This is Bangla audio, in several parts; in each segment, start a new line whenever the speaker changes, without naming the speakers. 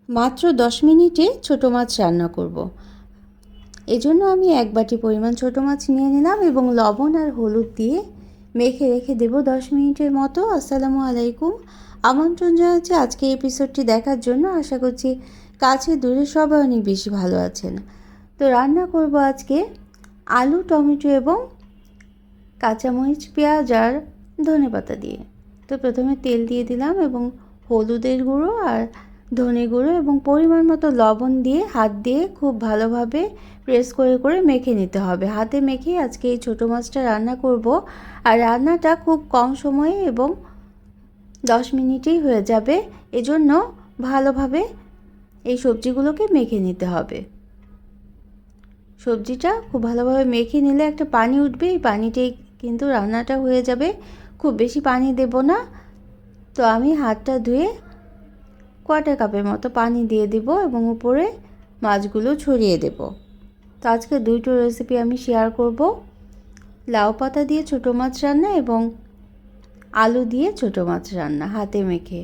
মাত্র 10 মিনিটে ছোটো মাছ রান্না করব। এজন্য আমি 1 বাটি পরিমাণ ছোটো মাছ নিয়ে নিলাম এবং লবণ আর হলুদ দিয়ে মেখে রেখে দেব 10 মিনিটের মতো। আসসালামু আলাইকুম, আমন্ত্রণ জানাচ্ছি আজকে এপিসোডটি দেখার জন্য। আশা করছি কাছে দূরে সবাই অনেক বেশি ভালো আছেন। তো রান্না করব আজকে আলু, টমেটো এবং কাঁচামরিচ, পেঁয়াজ আর ধনেপাতা দিয়ে। তো প্রথমে তেল দিয়ে দিলাম এবং হলুদের গুঁড়ো আর ধনে গুঁড়ো এবং পরিমাণ মতো লবণ দিয়ে হাত দিয়ে খুব ভালোভাবে প্রেস করে করে মেখে নিতে হবে। হাতে মেখে আজকে এই ছোটো মাছটা রান্না করব। আর রান্নাটা খুব কম সময়ে এবং 10 মিনিটেই হয়ে যাবে। এজন্য ভালোভাবে এই সবজিগুলোকে মেখে নিতে হবে। সবজিটা খুব ভালোভাবে মেখে নিলে একটা পানি উঠবে, এই পানিতেই কিন্তু রান্নাটা হয়ে যাবে। খুব বেশি পানি দেব না। তো আমি হাতটা ধুয়ে কোয়ার্টার কাপের মতো পানি দিয়ে দিব এবং উপরে মাছগুলো ছড়িয়ে দেব। তো আজকে দুটো রেসিপি আমি শেয়ার করব, লাউ পাতা দিয়ে ছোটো মাছ রান্না এবং আলু দিয়ে ছোটো মাছ রান্না হাতে মেখে।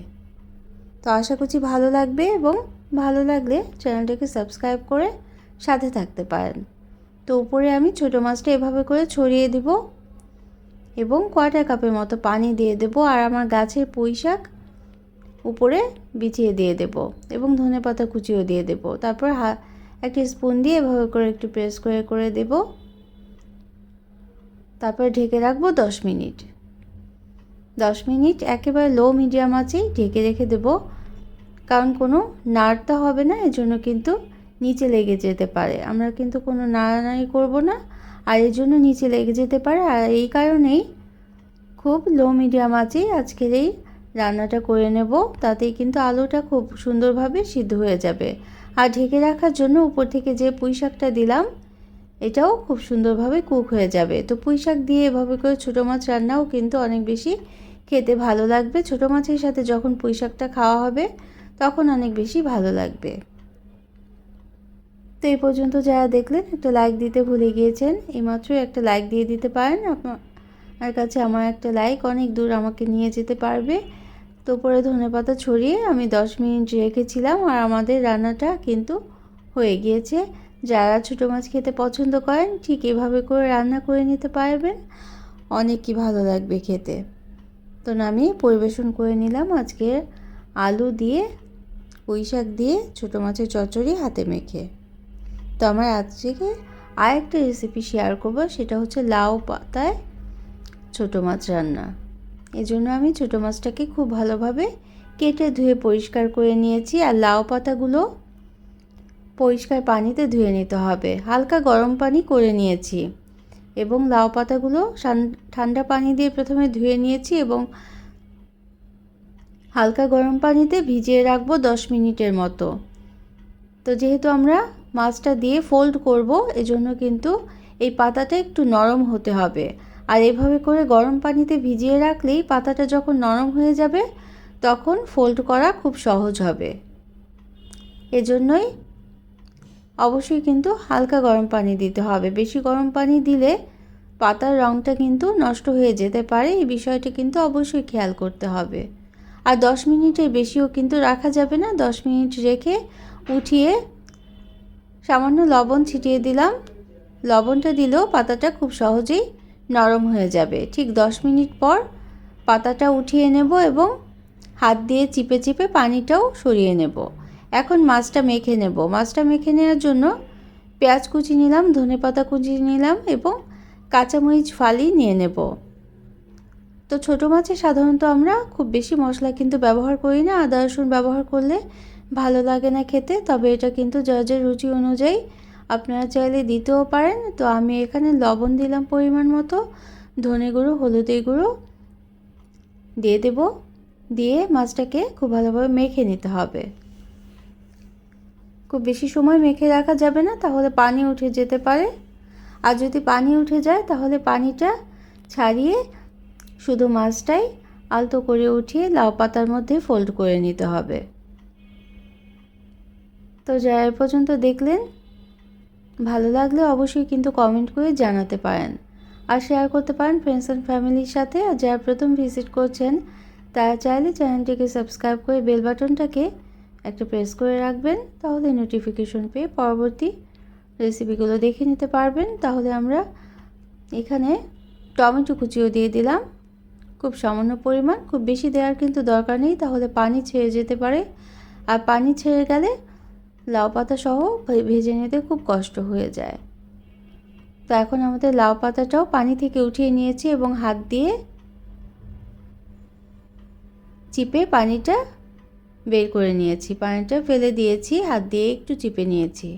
তো আশা করছি ভালো লাগবে এবং ভালো লাগলে চ্যানেলটাকে সাবস্ক্রাইব করে সাথে থাকতে পারেন। তো উপরে আমি ছোটো মাছটা এভাবে করে ছড়িয়ে দিব এবং কোয়ার্টার কাপের মতো পানি দিয়ে দেব। আর আমার গাছের পুঁই শাক উপরে বিছিয়ে দিয়ে দেব এবং ধনেপাতা কুচিও দিয়ে দেব। তারপর একটা স্পুন দিয়ে এভাবে করে একটু প্রেস করে করে দেব। তারপর ঢেকে রাখবো 10 মিনিট। 10 মিনিট একেবারে লো মিডিয়াম আঁচেই ঢেকে রেখে দেব, কারণ কোনো নাড়তে হবে না, এজন্য কিন্তু নিচে লেগে যেতে পারে। আমরা কিন্তু কোনো নাড়ানাড়ি করব না, আর এর জন্য নিচে লেগে যেতে পারে। আর এই কারণেই খুব লো মিডিয়াম আঁচেই আজকের এই রান্নাটা করে নেব। তাতেই কিন্তু আলুটা খুব সুন্দরভাবে সিদ্ধ হয়ে যাবে। আর ঢেকে রাখার জন্য উপর থেকে যে পুঁই শাকটা দিলাম এটাও খুব সুন্দরভাবে কুক হয়ে যাবে। তো পুঁই শাক দিয়ে এভাবে করে ছোটো মাছ রান্নাও কিন্তু অনেক বেশি খেতে ভালো লাগবে। ছোটো মাছের সাথে যখন পুঁই শাকটা খাওয়া হবে তখন অনেক বেশি ভালো লাগবে। তো এই পর্যন্ত যারা দেখলেন একটা লাইক দিতে ভুলে গিয়েছেন, এইমাত্রই একটা লাইক দিয়ে দিতে পারেন। আপনার কাছে আমার একটা লাইক অনেক দূর আমাকে নিয়ে যেতে পারবে। তো উপরে ধনেপাতা ছড়িয়ে আমি 10 মিনিট রেখেছিলাম আর আমাদের রান্নাটা কিন্তু হয়ে গিয়েছে। যারা ছোটো মাছ খেতে পছন্দ করেন ঠিক এভাবে করে রান্না করে নিতে পারবেন, অনেকই ভালো লাগবে খেতে। তো নামিয়ে পরিবেশন করে নিলাম আজকের আলু দিয়ে পুঁই শাক দিয়ে ছোটো মাছের চচ্চড়ি হাতে মেখে। তো আমার আজকে আরেকটা রেসিপি শেয়ার করব, সেটা হচ্ছে লাউ পাতায় ছোটো মাছ রান্না। এজন্য আমি ছোটো মাছটাকে খুব ভালোভাবে কেটে ধুয়ে পরিষ্কার করে নিয়েছি। আর লাউ পাতাগুলো পরিষ্কার পানিতে ধুয়ে নিতে হবে, হালকা গরম পানি করে নিয়েছি এবং লাউ পাতাগুলো ঠান্ডা পানি দিয়ে প্রথমে ধুয়ে নিয়েছি এবং হালকা গরম পানিতে ভিজিয়ে রাখবো 10 মিনিটের মতো। তো যেহেতু আমরা মাছটা দিয়ে ফোল্ড করব, এজন্য কিন্তু এই পাতাটা একটু নরম হতে হবে। আর এভাবে করে গরম পানিতে ভিজিয়ে রাখলেই পাতাটা যখন নরম হয়ে যাবে তখন ফোল্ড করা খুব সহজ হবে। এজন্যই অবশ্যই কিন্তু হালকা গরম পানি দিতে হবে। বেশি গরম পানি দিলে পাতার রঙটা কিন্তু নষ্ট হয়ে যেতে পারে, এই বিষয়টি কিন্তু অবশ্যই খেয়াল করতে হবে। আর 10 মিনিটের বেশিও কিন্তু রাখা যাবে না। 10 মিনিট রেখে উঠিয়ে সামান্য লবণ ছিটিয়ে দিলাম। লবণটা দিলেও পাতাটা খুব সহজেই নরম হয়ে যাবে। ঠিক 10 মিনিট পর পাতাটা উঠিয়ে নেব এবং হাত দিয়ে চিপে চিপে পানিটাও সরিয়ে নেব। এখন মাছটা মেখে নেব। মাছটা মেখে নেওয়ার জন্য পেঁয়াজ কুচি নিলাম, ধনেপাতা কুচি নিলাম এবং কাঁচামরিচ ফালি নিয়ে নেব। তো ছোটো মাছে সাধারণত আমরা খুব বেশি মশলা কিন্তু ব্যবহার করি না, আদা রসুন ব্যবহার করলে ভালো লাগে না খেতে। তবে এটা কিন্তু যার যার রুচি অনুযায়ী আপনারা চাইলে দিতেও পারেন। তো আমি এখানে লবণ দিলাম পরিমাণ মতো, ধনে গুঁড়ো, হলুদের গুঁড়ো দিয়ে দেব। দিয়ে মাছটাকে খুব ভালোভাবে মেখে নিতে হবে। খুব বেশি সময় মেখে রাখা যাবে না, তাহলে পানি উঠে যেতে পারে। আর যদি পানি উঠে যায় তাহলে পানিটা ছাড়িয়ে শুধু মাছটাই আলতো করে উঠিয়ে লাউ পাতার মধ্যে ফোল্ড করে নিতে হবে। তো যারা এ পর্যন্ত দেখলেন, ভালো লাগলে অবশ্যই কিন্তু কমেন্ট করে জানাতে পারেন আর শেয়ার করতে পারেন ফ্রেন্ডস অ্যান্ড ফ্যামিলির সাথে। আর যারা প্রথম ভিজিট করছেন তারা চাইলে চ্যানেলটিকে সাবস্ক্রাইব করে বেল বাটনটাকে একটা প্রেস করে রাখবেন, তাহলে নোটিফিকেশন পেয়ে পরবর্তী রেসিপিগুলো দেখে নিতে পারবেন। তাহলে আমরা এখানে টমেটো কুচিও দিয়ে দিলাম, খুব সামান্য পরিমাণ, খুব বেশি দেওয়ার কিন্তু দরকার নেই, তাহলে পানি ছেড়ে যেতে পারে। আর পানি ছেড়ে গেলে লাউ পাতা সহ ভেজে নিতে খুব কষ্ট হয়ে যায়। তো এখন আমাদের লাউ পাতাটাও পানি থেকে উঠিয়ে নিয়েছি এবং হাত দিয়ে চিপে পানিটা বের করে নিয়েছি, পানিটা ফেলে দিয়েছি, হাত দিয়ে একটু চিপে নিয়েছি।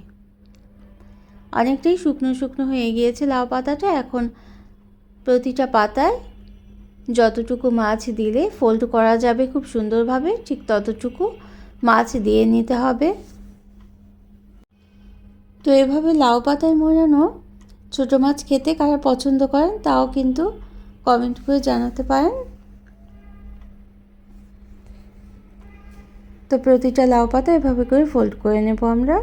অনেকটাই শুকনো শুকনো হয়ে গিয়েছে লাউ পাতাটা। এখন প্রতিটা পাতায় যতটুকু মাছ দিলে ফোল্ড করা যাবে খুব সুন্দরভাবে, ঠিক ততটুকু মাছ দিয়ে নিতে হবে। তো এভাবে লাউ পাতায় মোড়ানো ছোটো মাছ খেতে কারা পছন্দ করেন তাও কিন্তু কমেন্ট করে জানাতে পারেন। তো প্রতিটা লাউ পাতা এভাবে করে ফোল্ড করে নেব আমরা।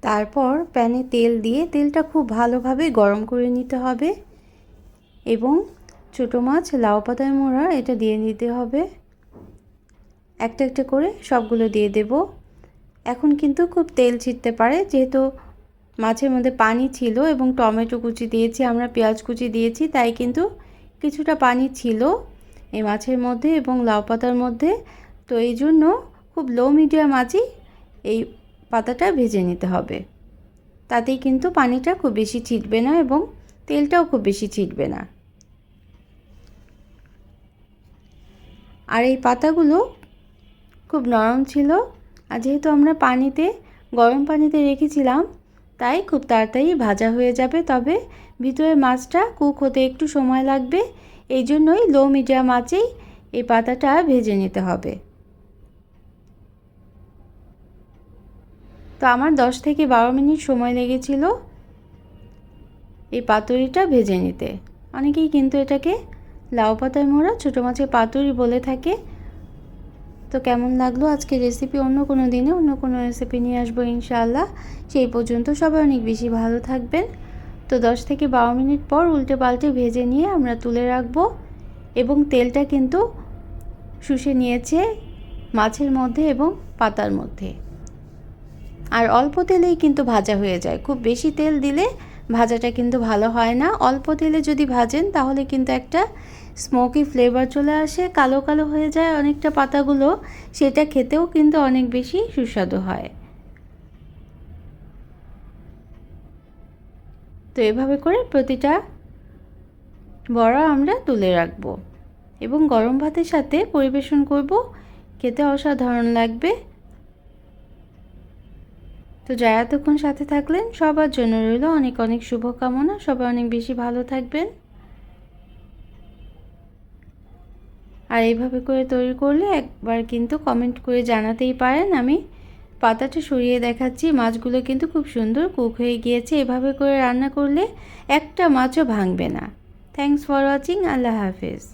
তারপর প্যানে তেল দিয়ে তেলটা খুব ভালোভাবে গরম করে নিতে হবে এবং ছোটো মাছ লাউ পাতায় মোড়া এটা দিয়ে নিতে হবে। একটা একটা করে সবগুলো দিয়ে দেব। এখন কিন্তু খুব তেল ছিটতে পারে, যেহেতু মাছের মধ্যে পানি ছিল এবং টমেটো কুচি দিয়েছি, আমরা পেঁয়াজ কুচি দিয়েছি, তাই কিন্তু কিছুটা পানি ছিল এই মাছের মধ্যে এবং লাউ পাতার মধ্যে। তো এই জন্য খুব লো মিডিয়াম আঁচেই এই পাতাটা ভেজে নিতে হবে, তাতেই কিন্তু পানিটা খুব বেশি ছিটবে না এবং তেলটাও খুব বেশি ছিটবে না। আর এই পাতাগুলো খুব নরম ছিল, আর যেহেতু আমরা পানিতে গরম পানিতে রেখেছিলাম তাই খুব তাড়াতাড়ি ভাজা হয়ে যাবে, তবে ভিতরের মাছটা কুক হতে একটু সময় লাগবে। এই জন্যই লো মিডিয়াম আঁচেই এই পাতাটা ভেজে নিতে হবে। তো আমার 10 থেকে 12 মিনিট সময় লেগেছিল এই পাতুরিটা ভেজে নিতে। অনেকেই কিন্তু এটাকে লাউ পাতায় মোড়া ছোটো মাছের পাতুরি বলে থাকে। তো কেমন লাগলো আজকে রেসিপি? অন্য কোনো দিনে অন্য কোনো রেসিপি নিয়ে আসবো ইনশাআল্লাহ। সেই পর্যন্ত সবাই অনেক বেশি ভালো থাকবেন। তো 10 থেকে 12 মিনিট পর উল্টে পাল্টে ভেজে নিয়ে আমরা তুলে রাখবো এবং তেলটা কিন্তু শুষে নিয়েছে মাছের মধ্যে এবং পাতার মধ্যে। আর অল্প তেলেই কিন্তু ভাজা হয়ে যায়, খুব বেশি তেল দিলে ভাজাটা কিন্তু ভালো হয় না। অল্প তেলে যদি ভাজেন তাহলে কিন্তু একটা স্মোকি ফ্লেভার চলে আসে, কালো কালো হয়ে যায় অনেকটা পাতাগুলো, সেটা খেতেও কিন্তু অনেক বেশি সুস্বাদু হয়। তো এভাবে করে প্রতিটা বড়া আমরা তুলে রাখবো এবং গরম ভাতের সাথে পরিবেশন করব, খেতে অসাধারণ লাগবে। তো যারা এতক্ষণ সাথে থাকলেন সবার জন্য রইল অনেক অনেক শুভকামনা। সবাই অনেক বেশি ভালো থাকবেন। আর এইভাবে করে তৈরি করলে একবার কিন্তু কমেন্ট করে জানাতেই পারেন। আমি পাতাটা সরিয়ে দেখাচ্ছি, মাছগুলো কিন্তু খুব সুন্দর কুক হয়ে গিয়েছে। এভাবে করে রান্না করলে একটা মাছও ভাঙবে না। Thanks for watching. আল্লাহ হাফেজ।